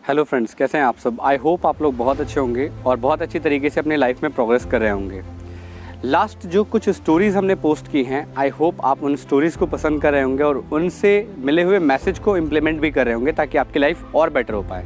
Hello friends, कैसे हैं आप सब। आई होप आप लोग बहुत अच्छे होंगे और बहुत अच्छी तरीके से अपनी लाइफ में प्रोग्रेस कर रहे होंगे। लास्ट जो कुछ स्टोरीज़ हमने पोस्ट की हैं, आई होप आप उन स्टोरीज़ को पसंद कर रहे होंगे और उनसे मिले हुए मैसेज को इम्प्लीमेंट भी कर रहे होंगे ताकि आपकी लाइफ और बेटर हो पाए।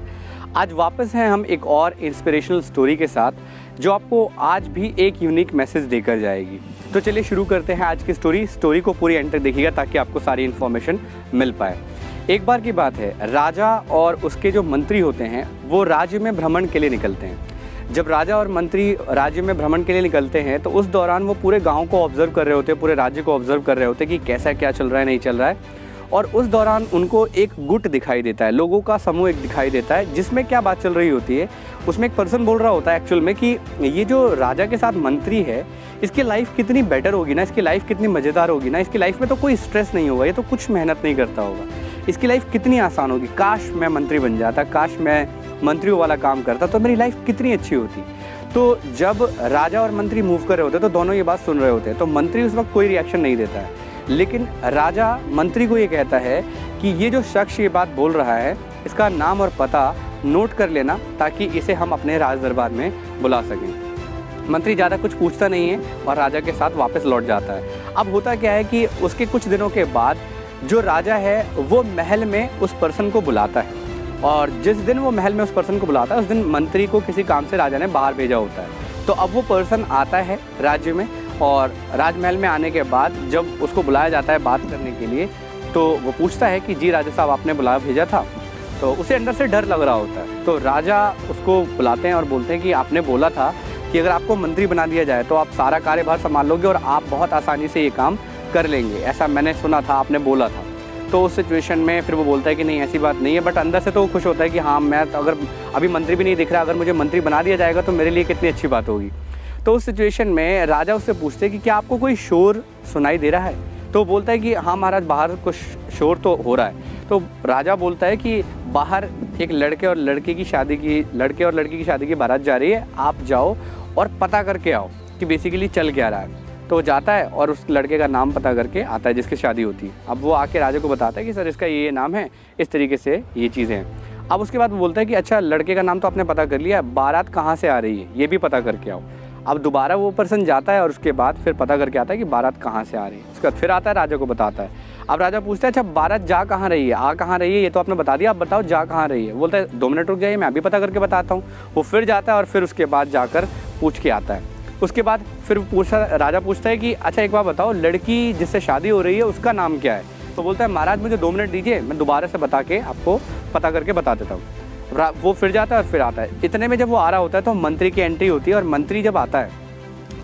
आज वापस हैं हम एक और इंस्पिरेशनल स्टोरी के साथ जो आपको आज भी एक यूनिक मैसेज देकर जाएगी। तो चलिए शुरू करते हैं आज की स्टोरी को पूरी एंड तक देखिएगा ताकि आपको सारी इन्फॉर्मेशन मिल पाए। एक बार की बात है, राजा और उसके जो मंत्री होते हैं वो राज्य में भ्रमण के लिए निकलते हैं। जब राजा और मंत्री राज्य में भ्रमण के लिए निकलते हैं तो उस दौरान वो पूरे गांव को ऑब्जर्व कर रहे होते हैं, पूरे राज्य को ऑब्जर्व कर रहे होते हैं कि कैसा क्या चल रहा है, नहीं चल रहा है। और उस दौरान उनको एक गुट दिखाई देता है, लोगों का समूह एक दिखाई देता है जिसमें क्या बात चल रही होती है। उसमें एक पर्सन बोल रहा होता है एक्चुअल में कि ये जो राजा के साथ मंत्री है इसकी लाइफ कितनी बेटर होगी ना, इसकी लाइफ कितनी मज़ेदार होगी ना, इसकी लाइफ में तो कोई स्ट्रेस नहीं होगा, ये तो कुछ मेहनत नहीं करता होगा, इसकी लाइफ कितनी आसान होगी। काश मैं मंत्री बन जाता, काश मैं मंत्रियों वाला काम करता तो मेरी लाइफ कितनी अच्छी होती। तो जब राजा और मंत्री मूव कर रहे होते तो दोनों ये बात सुन रहे होते हैं। तो मंत्री उस वक्त कोई रिएक्शन नहीं देता है, लेकिन राजा मंत्री को ये कहता है कि ये जो शख्स ये बात बोल रहा है इसका नाम और पता नोट कर लेना ताकि इसे हम अपने राज दरबार में बुला सकें। मंत्री ज़्यादा कुछ पूछता नहीं है और राजा के साथ वापस लौट जाता है। अब होता क्या है कि उसके कुछ दिनों के बाद जो राजा है वो महल में उस पर्सन को बुलाता है और जिस दिन वो महल में उस पर्सन को बुलाता है उस दिन मंत्री को किसी काम से राजा ने बाहर भेजा होता है। तो अब वो पर्सन आता है राज्य में और राजमहल में आने के बाद जब उसको बुलाया जाता है बात करने के लिए तो वो पूछता है कि जी राजा साहब आपने बुलाया भेजा था। तो उसे अंदर से डर लग रहा होता है। तो राजा उसको बुलाते हैं और बोलते हैं कि आपने बोला था कि अगर आपको मंत्री बना दिया जाए तो आप सारा कार्यभार संभाल लोगे और आप बहुत आसानी से ये काम कर लेंगे, ऐसा मैंने सुना था, आपने बोला था। तो उस सिचुएशन में फिर वो बोलता है कि नहीं ऐसी बात नहीं है, बट अंदर से तो वो खुश होता है कि हाँ मैं तो अगर अभी मंत्री भी नहीं दिख रहा, अगर मुझे मंत्री बना दिया जाएगा तो मेरे लिए कितनी अच्छी बात होगी। तो उस सिचुएशन में राजा उससे पूछते हैं कि क्या आपको कोई शोर सुनाई दे रहा है। तो वो बोलता है कि हाँ महाराज बाहर कुछ शोर तो हो रहा है। तो राजा बोलता है कि बाहर एक लड़के और लड़की की शादी की बारात जा रही है, आप जाओ और पता करके आओ कि बेसिकली चल क्या रहा है। तो वो जाता है और उस लड़के का नाम पता करके आता है जिसकी शादी होती है। अब वो आके राजा को बताता है कि सर इसका ये नाम है, इस तरीके से ये चीज़ें हैं। अब उसके बाद वो बोलता है कि अच्छा लड़के का नाम तो आपने पता कर लिया, बारात कहाँ से आ रही है ये भी पता करके आओ। अब दोबारा वो पर्सन जाता है और उसके बाद फिर पता करके आता है कि बारात कहाँ से आ रही है। उसके बाद फिर आता है, राजा को बताता है। अब राजा पूछता है अच्छा बारात जा कहाँ रही है, आ कहाँ रही है, ये तो आपने बता दिया, आप बताओ जा कहाँ रही है। बोलता है 2 मिनट रुक जाइए मैं अभी पता करके बताता हूँ। वो फिर जाता है और फिर उसके बाद जाकर पूछ के आता है। उसके बाद फिर राजा पूछता है कि अच्छा एक बात बताओ लड़की जिससे शादी हो रही है उसका नाम क्या है। तो बोलता है महाराज मुझे 2 मिनट दीजिए, मैं दोबारा से बता के आपको पता करके बता देता हूँ। वो फिर जाता है और फिर आता है। इतने में जब वो आ रहा होता है तो मंत्री की एंट्री होती है और मंत्री जब आता है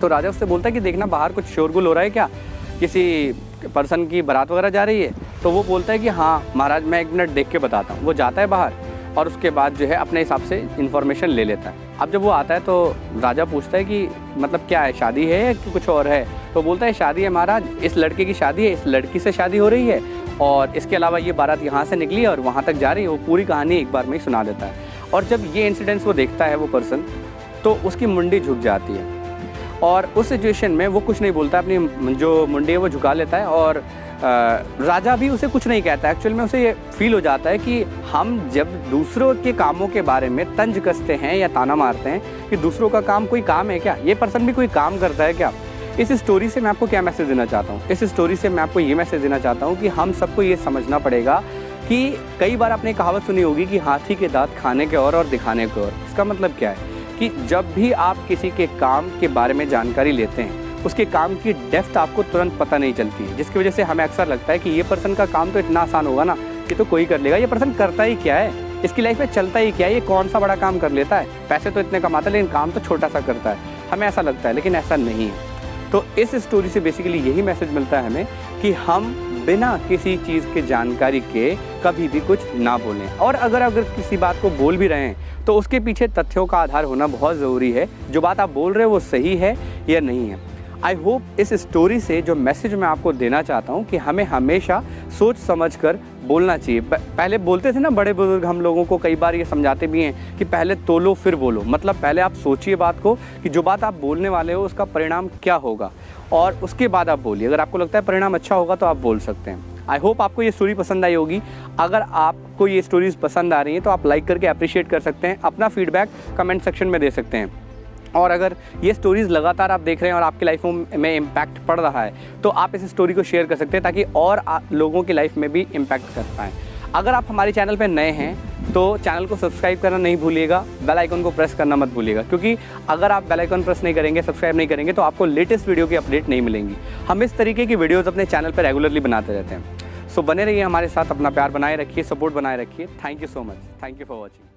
तो राजा उससे बोलता है कि देखना बाहर कुछ शोरगुल हो रहा है क्या, किसी पर्सन की बारात वगैरह जा रही है। तो वो बोलता है कि हाँ महाराज मैं 1 मिनट देख के बताता हूँ। वो जाता है बाहर और उसके बाद जो है अपने हिसाब से इन्फॉर्मेशन ले लेता है। अब जब वो आता है तो राजा पूछता है कि मतलब क्या है, शादी है या कुछ और है। तो बोलता है शादी है महाराज, इस लड़के की शादी है, इस लड़की से शादी हो रही है और इसके अलावा ये बारात यहाँ से निकली है और वहाँ तक जा रही है। वो पूरी कहानी एक बार में ही सुना देता है। और जब ये इंसिडेंट्स वो देखता है वो पर्सन तो उसकी मुंडी झुक जाती है और उस सिचुएशन में वो कुछ नहीं बोलता, अपनी जो मुंडी है वो झुका लेता है और राजा भी उसे कुछ नहीं कहता। एक्चुअल में उसे ये फील हो जाता है कि हम जब दूसरों के कामों के बारे में तंज कसते हैं या ताना मारते हैं कि दूसरों का काम कोई काम है क्या, ये पर्सन भी कोई काम करता है क्या। इस स्टोरी से मैं आपको क्या मैसेज देना चाहता हूँ, इस स्टोरी से मैं आपको ये मैसेज देना चाहता हूँ कि हम सबको ये समझना पड़ेगा कि कई बार आपने कहावत सुनी होगी कि हाथी के दांत खाने के और दिखाने के और। इसका मतलब क्या है कि जब भी आप किसी के काम के बारे में जानकारी लेते हैं उसके काम की डेप्थ आपको तुरंत पता नहीं चलती है, जिसकी वजह से हमें अक्सर लगता है कि ये पर्सन का काम तो इतना आसान होगा ना कि तो कोई कर लेगा, ये पर्सन करता ही क्या है, इसकी लाइफ में चलता ही क्या है, ये कौन सा बड़ा काम कर लेता है, पैसे तो इतने कमाता है लेकिन काम तो छोटा सा करता है। हमें ऐसा लगता है लेकिन ऐसा नहीं है। तो इस स्टोरी से बेसिकली यही मैसेज मिलता है हमें कि हम बिना किसी चीज़ के जानकारी के कभी भी कुछ ना बोलें और अगर किसी बात को बोल भी रहे हैं तो उसके पीछे तथ्यों का आधार होना बहुत ज़रूरी है। जो बात आप बोल रहे हो वो सही है या नहीं है। आई होप इस स्टोरी से जो मैसेज मैं आपको देना चाहता हूँ कि हमें हमेशा सोच समझ कर बोलना चाहिए। पहले बोलते थे ना बड़े बुजुर्ग, हम लोगों को कई बार ये समझाते भी हैं कि पहले तोलो फिर बोलो। मतलब पहले आप सोचिए बात को कि जो बात आप बोलने वाले हो उसका परिणाम क्या होगा और उसके बाद आप बोलिए। अगर आपको लगता है परिणाम अच्छा होगा तो आप बोल सकते हैं। आई होप आपको ये स्टोरी पसंद आई होगी। अगर आपको ये स्टोरीज़ पसंद आ रही हैं तो आप लाइक करके अप्रिशिएट कर सकते हैं, अपना फीडबैक कमेंट सेक्शन में दे सकते हैं। और अगर ये स्टोरीज़ लगातार आप देख रहे हैं और आपकी लाइफ में इम्पैक्ट पड़ रहा है तो आप इस स्टोरी को शेयर कर सकते हैं ताकि और लोगों की लाइफ में भी इम्पैक्ट कर पाएँ। अगर आप हमारे चैनल पर नए हैं तो चैनल को सब्सक्राइब करना नहीं भूलिएगा, बेल आइकन को प्रेस करना मत भूलिएगा, क्योंकि अगर आप बेल आइकन प्रेस नहीं करेंगे, सब्सक्राइब नहीं करेंगे तो आपको लेटेस्ट वीडियो की अपडेट नहीं मिलेंगी। हम इस तरीके की वीडियोस अपने चैनल पर रेगुलरली बनाते रहते हैं। सो बने रहिए हमारे साथ, अपना प्यार बनाए रखिए, सपोर्ट बनाए रखिए। Thank you so much. Thank you for watching.